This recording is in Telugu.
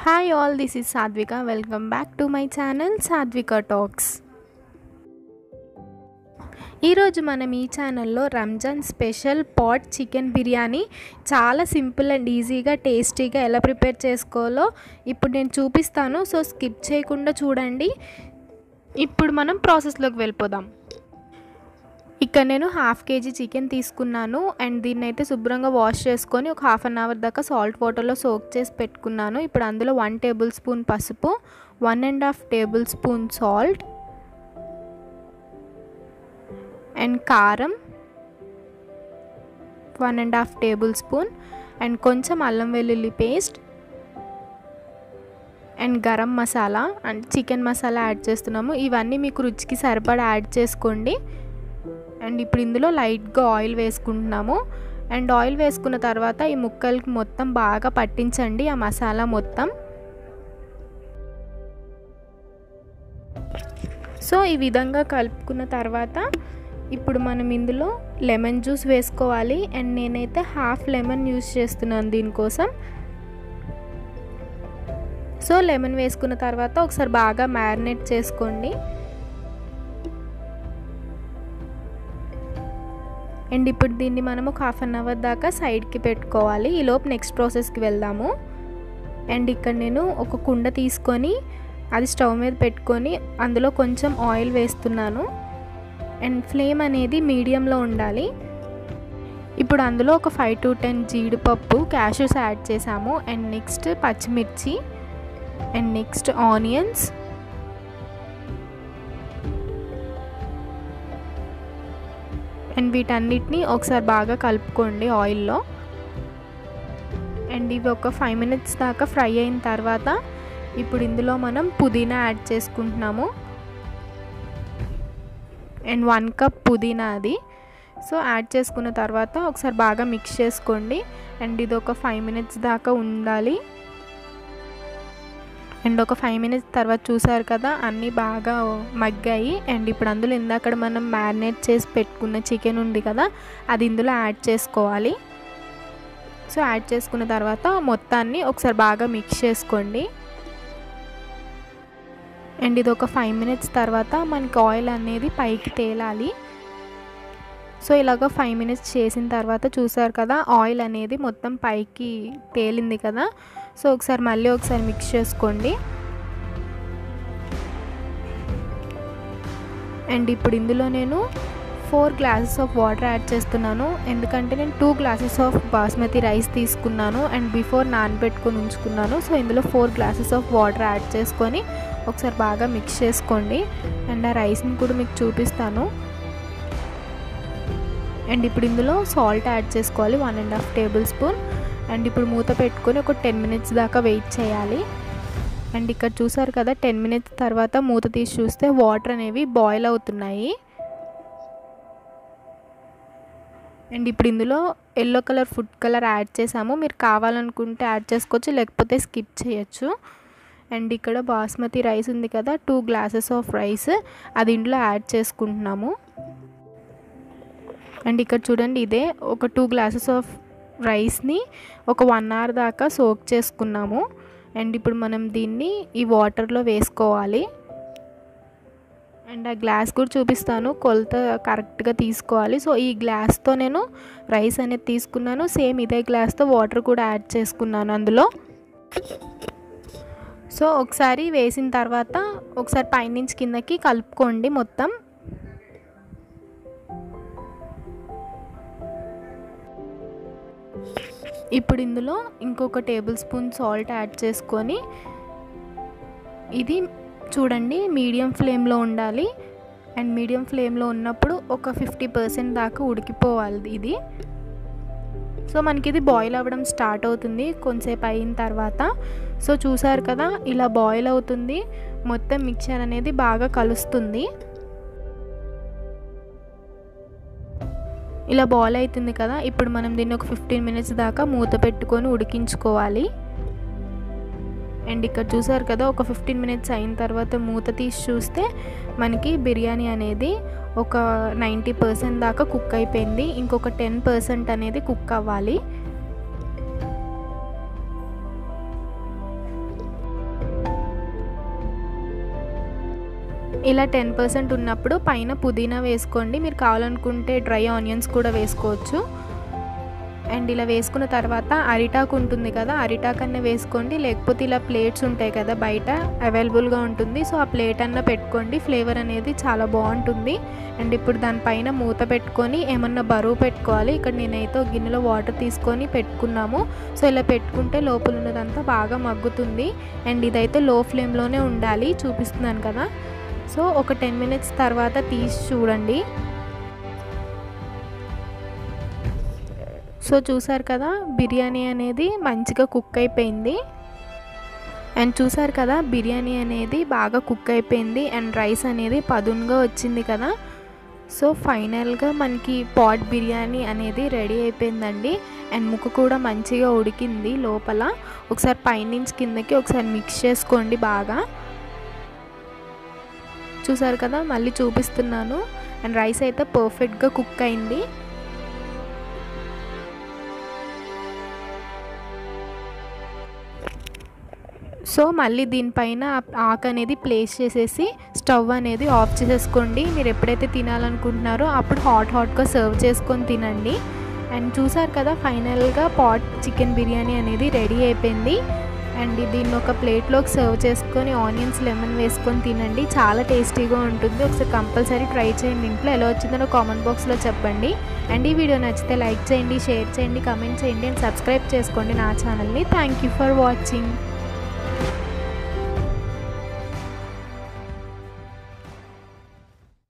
Hi all, this is Sadvika. Welcome back to my channel Sadvika Talks. ఈరోజు మనం ఈ ఛానల్లో Ramzan special pot chicken biryani చాలా సింపుల్ అండ్ ఈజీగా టేస్టీగా ఎలా ప్రిపేర్ చేసుకోవాలో ఇప్పుడు నేను చూపిస్తాను. సో స్కిప్ చేయకుండా చూడండి. ఇప్పుడు మనం ప్రాసెస్లోకి వెళ్ళిపోదాం. ఇక్కడ నేను హాఫ్ కేజీ చికెన్ తీసుకున్నాను అండ్ దీన్ని అయితే శుభ్రంగా వాష్ చేసుకొని ఒక హాఫ్ అన్ అవర్ దాకా సాల్ట్ వాటర్లో సోక్ చేసి పెట్టుకున్నాను. ఇప్పుడు అందులో 1 టేబుల్ స్పూన్ పసుపు, 1.5 టేబుల్ స్పూన్ సాల్ట్ అండ్ కారం 1.5 టేబుల్ స్పూన్ అండ్ కొంచెం అల్లం వెల్లుల్లి paste and garam masala and chicken masala add చేస్తున్నాము. ఇవన్నీ మీకు రుచికి సరిపడా యాడ్ చేసుకోండి. అండ్ ఇప్పుడు ఇందులో లైట్గా ఆయిల్ వేసుకుంటున్నాము. అండ్ ఆయిల్ వేసుకున్న తర్వాత ఈ ముక్కలకి మొత్తం బాగా పట్టించండి ఆ మసాలా మొత్తం. సో ఈ విధంగా కలుపుకున్న తర్వాత ఇప్పుడు మనం ఇందులో లెమన్ జ్యూస్ వేసుకోవాలి. అండ్ నేనైతే హాఫ్ లెమన్ యూస్ చేస్తున్నాను దీనికోసం. సో లెమన్ వేసుకున్న తర్వాత ఒకసారి బాగా మ్యారినేట్ చేసుకోండి. అండ్ ఇప్పుడు దీన్ని మనం ఒక హాఫ్ అన్ అవర్ దాకా సైడ్కి పెట్టుకోవాలి. ఈలోపు నెక్స్ట్ ప్రాసెస్కి వెళ్దాము. అండ్ ఇక్కడ నేను ఒక కుండ తీసుకొని అది స్టవ్ మీద పెట్టుకొని అందులో కొంచెం ఆయిల్ వేస్తున్నాను. అండ్ ఫ్లేమ్ అనేది మీడియంలో ఉండాలి. ఇప్పుడు అందులో ఒక 5 to 10 జీడిపప్పు క్యాష్యూస్ యాడ్ చేసాము. అండ్ నెక్స్ట్ పచ్చిమిర్చి అండ్ నెక్స్ట్ ఆనియన్స్ అండ్ వీటన్నిటిని ఒకసారి బాగా కలుపుకోండి ఆయిల్లో. అండ్ ఇవి ఒక 5 minutes దాకా ఫ్రై అయిన తర్వాత ఇప్పుడు ఇందులో మనం పుదీనా యాడ్ చేసుకుంటున్నాము. అండ్ 1 కప్ పుదీనా అది. సో యాడ్ చేసుకున్న తర్వాత ఒకసారి బాగా మిక్స్ చేసుకోండి. అండ్ ఇది ఒక 5 minutes దాకా ఉండాలి. అండ్ ఒక 5 minutes తర్వాత చూసారు కదా అన్నీ బాగా మగ్గాయి. అండ్ ఇప్పుడు అందులో ఇందాక మనం మ్యారినేట్ చేసి పెట్టుకున్న చికెన్ ఉంది కదా అది ఇందులో యాడ్ చేసుకోవాలి. సో యాడ్ చేసుకున్న తర్వాత మొత్తాన్ని ఒకసారి బాగా మిక్స్ చేసుకోండి. అండ్ ఇది ఒక 5 minutes తర్వాత మనకి ఆయిల్ అనేది పైకి తేలాలి. సో ఇలాగ 5 minutes చేసిన తర్వాత చూసారు కదా ఆయిల్ అనేది మొత్తం పైకి తేలింది కదా. సో మళ్ళీ ఒకసారి మిక్స్ చేసుకోండి. అండ్ ఇప్పుడు ఇందులో నేను 4 glasses ఆఫ్ వాటర్ యాడ్ చేస్తున్నాను. ఎందుకంటే నేను 2 glasses ఆఫ్ బాస్మతి రైస్ తీసుకున్నాను అండ్ బిఫోర్ నానబెట్టుకొని ఉంచుకున్నాను. సో ఇందులో 4 glasses ఆఫ్ వాటర్ యాడ్ చేసుకొని ఒకసారి బాగా మిక్స్ చేసుకోండి. అండ్ ఆ రైస్ని కూడా మీకు చూపిస్తాను. అండ్ ఇప్పుడు ఇందులో సాల్ట్ యాడ్ చేసుకోవాలి 1.5 టేబుల్ స్పూన్. అండ్ ఇప్పుడు మూత పెట్టుకొని ఒక 10 minutes దాకా వెయిట్ చేయాలి. అండ్ ఇక్కడ చూసారు కదా 10 minutes తర్వాత మూత తీసి చూస్తే వాటర్ అనేవి బాయిల్ అవుతున్నాయి. అండ్ ఇప్పుడు ఇందులో yellow colour food colour add చేసాము. మీరు కావాలనుకుంటే యాడ్ చేసుకోవచ్చు, లేకపోతే స్కిప్ చేయొచ్చు. అండ్ ఇక్కడ బాస్మతి రైస్ ఉంది కదా 2 glasses ఆఫ్ రైస్ అది ఇందులో యాడ్ చేసుకుంటున్నాము. అండ్ ఇక్కడ చూడండి ఇదే ఒక 2 glasses ఆఫ్ రైస్ని ఒక 1 hour దాకా సోక్ చేసుకున్నాము. అండ్ ఇప్పుడు మనం దీన్ని ఈ వాటర్లో వేసుకోవాలి. అండ్ ఆ గ్లాస్ కూడా చూపిస్తాను, కొలత కరెక్ట్గా తీసుకోవాలి. సో ఈ గ్లాస్తో నేను రైస్ అనేది తీసుకున్నాను. సేమ్ ఇదే గ్లాస్తో వాటర్ కూడా యాడ్ చేసుకున్నాను అందులో. సో ఒకసారి వేసిన తర్వాత ఒకసారి పైనుంచి కిందకి కలుపుకోండి మొత్తం. ఇప్పుడు ఇందులో ఇంకొక టేబుల్ స్పూన్ సాల్ట్ యాడ్ చేసుకొని ఇది చూడండి మీడియం ఫ్లేమ్లో ఉండాలి. అండ్ మీడియం ఫ్లేమ్లో ఉన్నప్పుడు ఒక 50% దాకా ఉడికిపోవాలి ఇది. సో మనకి ఇది బాయిల్ అవ్వడం స్టార్ట్ అవుతుంది కొంచెంసేపు అయిన తర్వాత. సో చూసారు కదా ఇలా బాయిల్ అవుతుంది, మొత్తం మిక్చర్ అనేది బాగా కలుస్తుంది. ఇలా బాయిల్ అవుతుంది కదా. ఇప్పుడు మనం దీన్ని ఒక 15 minutes దాకా మూత పెట్టుకొని ఉడికించుకోవాలి. అండ్ ఇక్కడ చూసారు కదా ఒక 15 minutes అయిన తర్వాత మూత తీసి చూస్తే మనకి బిర్యానీ అనేది ఒక 90% దాకా కుక్ అయిపోయింది. ఇంకొక 10% అనేది కుక్ అవ్వాలి. ఇలా 10% ఉన్నప్పుడు పైన పుదీనా వేసుకోండి. మీరు కావాలనుకుంటే డ్రై ఆనియన్స్ కూడా వేసుకోవచ్చు. అండ్ ఇలా వేసుకున్న తర్వాత అరిటాకు ఉంటుంది కదా, అరిటాకు అన్న వేసుకోండి. లేకపోతే ఇలా ప్లేట్స్ ఉంటాయి కదా బయట అవైలబుల్గా ఉంటుంది. సో ఆ ప్లేట్ అన్న పెట్టుకోండి. ఫ్లేవర్ అనేది చాలా బాగుంటుంది. అండ్ ఇప్పుడు దానిపైన మూత పెట్టుకొని ఏమన్నా బరువు పెట్టుకోవాలి. ఇక్కడ నేనైతే గిన్నెలో వాటర్ తీసుకొని పెట్టుకున్నాము. సో ఇలా పెట్టుకుంటే లోపల ఉన్నదంతా బాగా మగ్గుతుంది. అండ్ ఇదైతే లో ఫ్లేమ్లోనే ఉండాలి, చూపిస్తున్నాను కదా. సో ఒక 10 minutes తర్వాత తీసి చూడండి. సో చూసారు కదా, బిర్యానీ అనేది మంచిగా కుక్ అయిపోయింది. అండ్ చూసారు కదా, బిర్యానీ అనేది బాగా కుక్ అయిపోయింది. అండ్ రైస్ అనేది పదునుగా వచ్చింది కదా. సో ఫైనల్గా మనకి పాట్ బిర్యానీ అనేది రెడీ అయిపోయిందండి. అండ్ ముక్క కూడా మంచిగా ఉడికింది లోపల. ఒకసారి పైనుంచి కిందకి ఒకసారి మిక్స్ చేసుకోండి బాగా. చూసారు కదా, మళ్ళీ చూపిస్తున్నాను. అండ్ రైస్ అయితే పర్ఫెక్ట్గా కుక్ అయింది. సో మళ్ళీ దీనిపైన ఆకు అనేది ప్లేస్ చేసేసి స్టవ్ అనేది ఆఫ్ చేసేసుకోండి. మీరు ఎప్పుడైతే తినాలనుకుంటున్నారో అప్పుడు హాట్గా సర్వ్ చేసుకొని తినండి. అండ్ చూసారు కదా, ఫైనల్గా పాట్ చికెన్ బిర్యానీ అనేది రెడీ అయిపోయింది. అండ్ దీన్ని ఒక ప్లేట్లోకి సర్వ్ చేసుకొని ఆనియన్స్ లెమన్ వేసుకొని తినండి. చాలా టేస్టీగా ఉంటుంది. ఒకసారి కంపల్సరీ ట్రై చేయండి ఇంట్లో. ఎలా వచ్చిందో కామెంట్ బాక్స్లో చెప్పండి. అండ్ ఈ వీడియో నచ్చితే లైక్ చేయండి, షేర్ చేయండి, కామెంట్ చేయండి అండ్ సబ్స్క్రైబ్ చేసుకోండి నా ఛానల్ని. Thank you for watching.